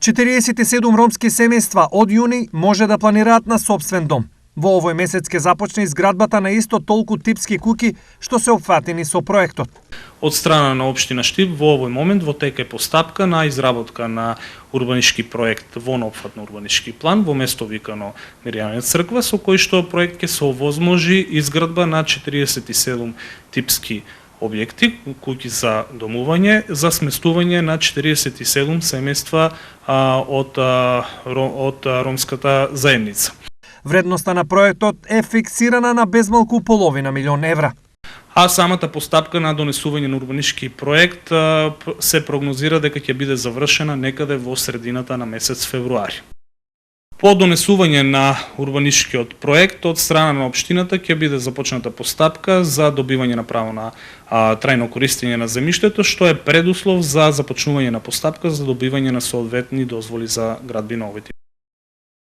47 ромски семејства од јуни може да планираат на сопствен дом. Во овој месец ќе започне изградбата на исто толку типски куќи што се опфатени со проектот. Од страна на општина Штип во овој момент во тека е постапка на изработка на урбанички проект во неопфатно урбанички план во место викано Миријанина црква, со кој што проект ќе се овозможи изградба на 47 типски објекти, куќи за домување, за сместување на 47 семејства од ромската заедница. Вредноста на проектот е фиксирана на безмалку половина милион евра. А самата постапка на донесување на урбанички проект се прогнозира дека ќе биде завршена некаде во средината на месец февруари. По донесување на урбаничкиот проект од страна на општината ќе биде започната постапка за добивање на право на трајно користење на земјиштето, што е предуслов за започнување на постапка за добивање на соодветни дозволи за градби на овој тип.